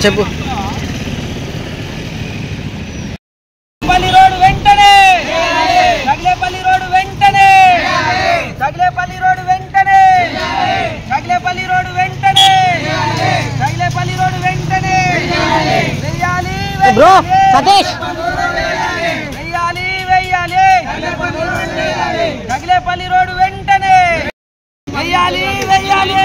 చెప్పు. రోడ్డు వెంటనే తగిలేపల్లి రోడ్డు వెంటనే తగిలేపల్లి రోడ్డు వెంటనే తగిలేపల్లి రోడ్డు వెంటనే తగిలేపల్లి రోడ్డు వెంటనే వెయ్యాలి బ్రో సతీష్ వెయ్యాలి వెయ్యాలి తగిలేపల్లి రోడ్డు వెంటనే వెయ్యాలి వెయ్యాలి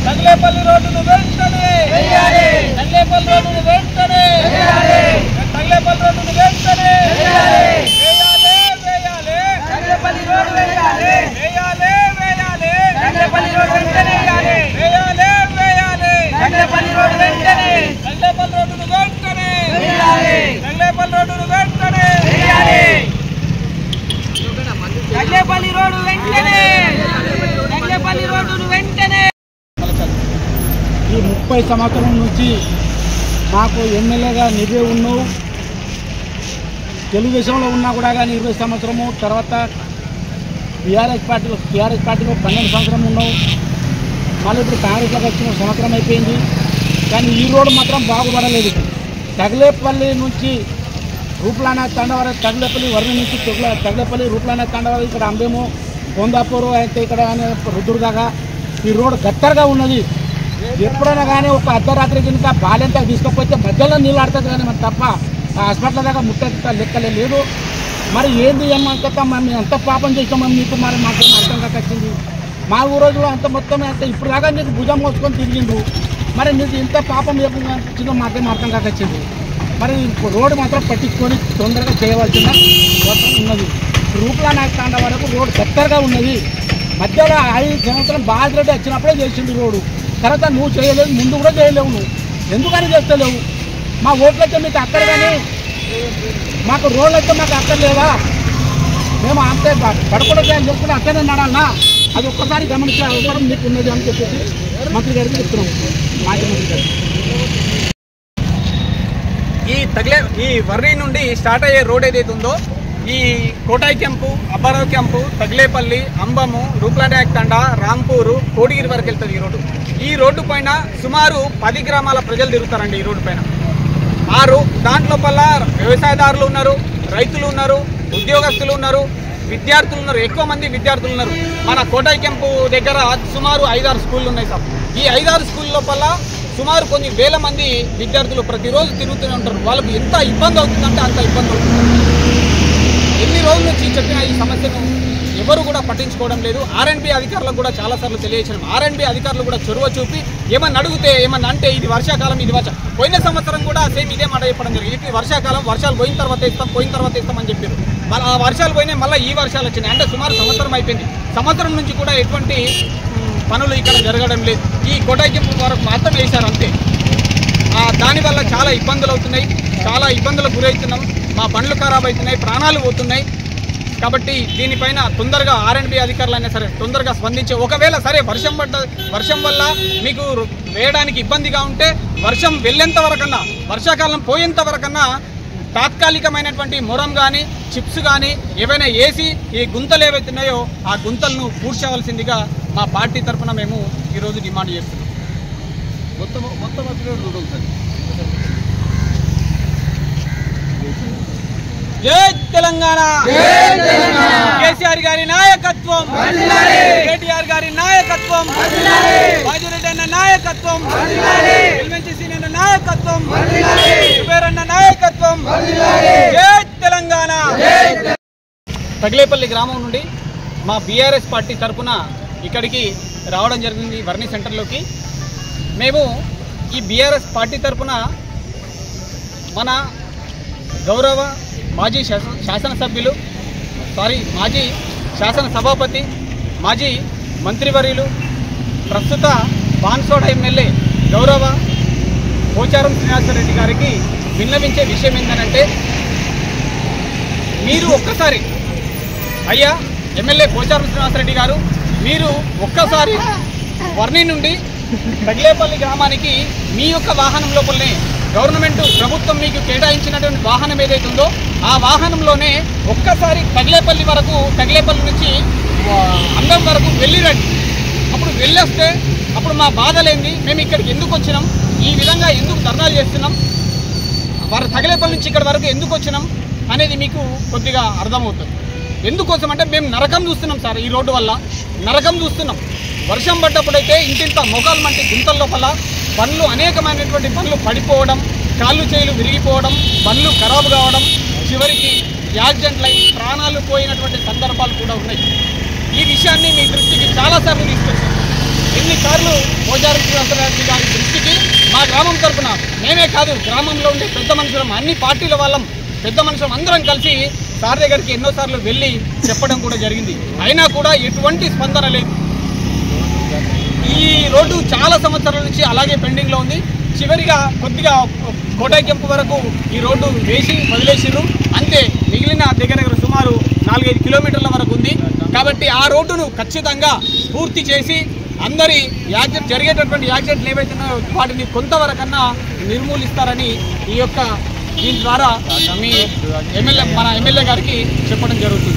తగిలేపల్లి రోడ్డును వెంటనే తగిలేపల్లి రోడ్డును వెంటనే తగిలేపల్లి రోడ్డును వెంటనే తగిలేపల్లి రోడ్డు వేయాలి వేయాలి వేయాలి తగిలేపల్లి రోడ్డు వెంటనే వేయాలి వేయాలి తగిలేపల్లి రోడ్డు వెంటనే తగిలేపల్లి రోడ్డును వెంటనే వేయాలి తగిలేపల్లి రోడ్డును వెంటనే వేయాలి తగిలేపల్లి రోడ్డు వెంటనే తగిలేపల్లి రోడ్డును వెంటనే. ఈ 30 సంవత్సరం నుంచి మాకు ఎమ్మెల్యేగా నువ్వే ఉన్నావు. తెలుగుదేశంలో ఉన్నా కూడా కానీ 20 సంవత్సరము, తర్వాత టీఆర్ఎస్ పార్టీలో 12 సంవత్సరం ఉన్నావు. మళ్ళీ ఇప్పుడు కాంగ్రెస్లోకి వచ్చిన సంవత్సరం అయిపోయింది. కానీ ఈ రోడ్డు మాత్రం బాగుపడలేదు. తగిలేపల్లి నుంచి రూప్లానా తండవర, తగిలేపల్లి వర్ణి నుంచి తగిలేపల్లి రూప్లానా తండవర, ఇక్కడ అంబేము కొందాపూరు అయితే ఇక్కడ రుద్దురు దాకా ఈ రోడ్డు గట్టరగా ఉన్నది. ఎప్పుడైనా కానీ ఒక అర్ధరాత్రి కనుక బాలెంత తీసుకపోతే మధ్యలో నీళ్ళు ఆడుతుంది కానీ మరి తప్ప హాస్పిటల్ దాకా ముట్ట లెక్కలే లేదు. మరి ఏంది ఏమంతా మేము ఎంత పాపం చేసామని మీకు మరి మాకేం అర్థం కాక వచ్చింది. మా ఊరోజులో అంత మొత్తం అంటే ఇప్పుడు దాకా నీకు భుజం మోసుకొని తిరిగిండ్రు. మరి నీకు ఇంత పాపం ఏమన్నా అనిపించిందో మాకేం అర్థం కాక వచ్చింది. మరి రోడ్డు మాత్రం పట్టించుకొని తొందరగా చేయవలసిన అవసరం ఉన్నది. రూప్లానా తాండ వరకు రోడ్డు గట్టరగా ఉన్నది. మధ్యలో 5 సంవత్సరం బాధ్యత వచ్చినప్పుడే చేసింది రోడ్డు. తర్వాత నువ్వు చేయలేవు, ముందు కూడా చేయలేవు. నువ్వు ఎందుకని చేస్తలేవు? మా ఓట్లు అయితే మీకు అక్కడ కానీ మాకు రోడ్లు అయితే మాకు అక్కడ లేదా? మేము అంతే పడకూడదు అని చెప్పుకుంటే అక్కడనే నడాలన్నా? అది ఒక్కసారి గమనించే అవసరం మీకు ఉన్నది అని చెప్పేసి మంత్రి గారికి చెప్తున్నాం. మాజీ మంత్రి గారు ఈ వర్రి నుండి స్టార్ట్ అయ్యే రోడ్ ఏదైతే ఉందో ఈ కోటాయి క్యాంపు, అబ్బారావు క్యాంపు, తగిలేపల్లి, అంబము, రూప్లానా తండ, రాంపూరు, కోడిగిరి వరకు వెళ్తుంది ఈ రోడ్డు. ఈ రోడ్డు పైన సుమారు 10 గ్రామాల ప్రజలు తిరుగుతారండి. ఈ రోడ్డు పైన దాంట్లోపల్ల వ్యవసాయదారులు ఉన్నారు, రైతులు ఉన్నారు, ఉద్యోగస్తులు ఉన్నారు, విద్యార్థులు ఉన్నారు. ఎక్కువ మంది విద్యార్థులు ఉన్నారు. మన కోటాయి క్యాంపు దగ్గర సుమారు 5-6 స్కూళ్ళు ఉన్నాయి సార్. ఈ 5-6 స్కూల్ లోపల సుమారు కొన్ని వేల మంది విద్యార్థులు ప్రతిరోజు తిరుగుతూనే ఉంటారు. వాళ్ళకు ఎంత ఇబ్బంది అవుతుందంటే అంత ఇబ్బంది అవుతుంది. ఎన్ని రోజుల నుంచి చెప్పిన ఈ సమస్యను ఎవరు కూడా పట్టించుకోవడం లేదు. ఆర్ఎండ్బి అధికారులకు కూడా చాలాసార్లు తెలియజేయడం. ఆర్ఎండ్బి అధికారులు కూడా చొరవ చూపి ఏమన్నా అడిగితే ఏమన్నా అంటే ఇది వర్షాకాలం, ఇది పోయిన సంవత్సరం కూడా సేమ్ ఇదే మాట చెప్పడం జరిగింది. ఇది వర్షాకాలం, వర్షాలు పోయిన తర్వాత ఇస్తామని చెప్పారు. ఆ వర్షాలు పోయినాయి, మళ్ళీ ఈ వర్షాలు వచ్చినాయి. అంటే సుమారు సంవత్సరం అయిపోయింది. సంవత్సరం నుంచి కూడా ఎటువంటి పనులు ఇక్కడ జరగడం లేదు. ఈ కోటాయి క్యాంపు వరకు మాత్రం వేశారు అంతే. దానివల్ల చాలా ఇబ్బందులు అవుతున్నాయి, చాలా ఇబ్బందులకు గురవుతున్నాం. మా బండ్లు ఖరాబ్ అవుతున్నాయి, ప్రాణాలు పోతున్నాయి. కాబట్టి దీనిపైన తొందరగా ఆర్ఎండ్బి అధికారులైనా సరే తొందరగా స్పందించి, ఒకవేళ సరే వర్షం వల్ల మీకు వేయడానికి ఇబ్బందిగా ఉంటే వర్షం వెళ్ళేంత వరకన్నా, వర్షాకాలం పోయేంత వరకన్నా తాత్కాలికమైనటువంటి మొరం కానీ చిప్స్ కానీ ఏవైనా వేసి ఈ గుంతలు ఏవైతున్నాయో ఆ గుంతలను పూడ్చవలసిందిగా మా పార్టీ తరఫున మేము ఈరోజు డిమాండ్ చేస్తున్నాం. మొత్తం జై తెలంగాణ, కేసీఆర్ గారి నాయకత్వం, కేటీఆర్ గారి నాయకత్వం, బాజిరెడ్డి అన్న నాయకత్వం, ఎల్ఎన్టీసీ నాయకత్వం, కుబేరన్న నాయకత్వం. జై తెలంగాణ. తగిలేపల్లి గ్రామం నుండి మా బీఆర్ఎస్ పార్టీ తరఫున ఇక్కడికి రావడం జరిగింది వర్ణి సెంటర్లోకి. మేము ఈ బీఆర్ఎస్ పార్టీ తరఫున మన గౌరవ మాజీ శాసనసభాపతి, మాజీ మంత్రివర్యులు, ప్రస్తుత బాన్సోడ ఎమ్మెల్యే గౌరవ పోచారం శ్రీనివాసరెడ్డి గారికి విన్నవించే విషయం ఏంటంటే, మీరు ఒక్కసారి అయ్యా ఎమ్మెల్యే పోచారం శ్రీనివాసరెడ్డి గారు, మీరు ఒక్కసారి వర్ణి నుండి తగిలేపల్లి గ్రామానికి మీ యొక్క వాహనం లోపలనే గవర్నమెంట్ ప్రభుత్వం మీకు కేటాయించినటువంటి వాహనం ఏదైతే ఉందో ఆ వాహనంలోనే ఒక్కసారి తగిలేపల్లి నుంచి అందం వరకు వెళ్ళిరండి. అప్పుడు వెళ్ళొస్తే అప్పుడు మా బాధలేంది, మేము ఇక్కడికి ఎందుకు వచ్చినాం, ఈ విధంగా ఎందుకు ధర్నాలు చేస్తున్నాం, వారు తగిలేపల్లి నుంచి ఇక్కడ వరకు ఎందుకు వచ్చినాం అనేది మీకు కొద్దిగా అర్థమవుతుంది. ఎందుకోసం అంటే మేము నరకం చూస్తున్నాం సార్, ఈ రోడ్డు వల్ల నరకం చూస్తున్నాం. వర్షం పడ్డప్పుడైతే ఇంటింత మొఖాలు మంటి గుంతల లోపల బండ్లు అనేకమైనటువంటి బండ్లు పడిపోవడం, కాళ్ళు చేతులు విరిగిపోవడం, బండ్లు ఖరాబు కావడం, చివరికి యాక్సిడెంట్లై ప్రాణాలు పోయినటువంటి సందర్భాలు కూడా ఉన్నాయి. ఈ విషయాన్ని మీ దృష్టికి చాలాసార్లు తీసుకొచ్చాం. ఎన్నిసార్లు పోచారం శ్రీనివాసరెడ్డి గారి దృష్టికి మా గ్రామం తరఫున మేమే కాదు, గ్రామంలో ఉండే పెద్ద మనుషులం, అన్ని పార్టీల వాళ్ళం, పెద్ద మనుషులం అందరం కలిసి సార్ దగ్గరికి ఎన్నోసార్లు వెళ్ళి చెప్పడం కూడా జరిగింది. అయినా కూడా ఎటువంటి స్పందన లేదు. ఈ రోడ్డు చాలా సంవత్సరాల నుంచి అలాగే పెండింగ్లో ఉంది. చివరిగా కొద్దిగా కోటాయి కెంపు వరకు ఈ రోడ్డు వేసి వదిలేసిరు, అంతే. మిగిలిన దగ్గర సుమారు 4-5 కిలోమీటర్ల వరకు ఉంది. కాబట్టి ఆ రోడ్డును ఖచ్చితంగా పూర్తి చేసి అందరి యాక్సిడెంట్ జరిగేటటువంటి యాక్సిడెంట్లు ఏవైతున్నాయో వాటిని కొంతవరకన్నా నిర్మూలిస్తారని దీని ద్వారా మన ఎమ్మెల్యే గారికి చెప్పడం జరుగుతుంది.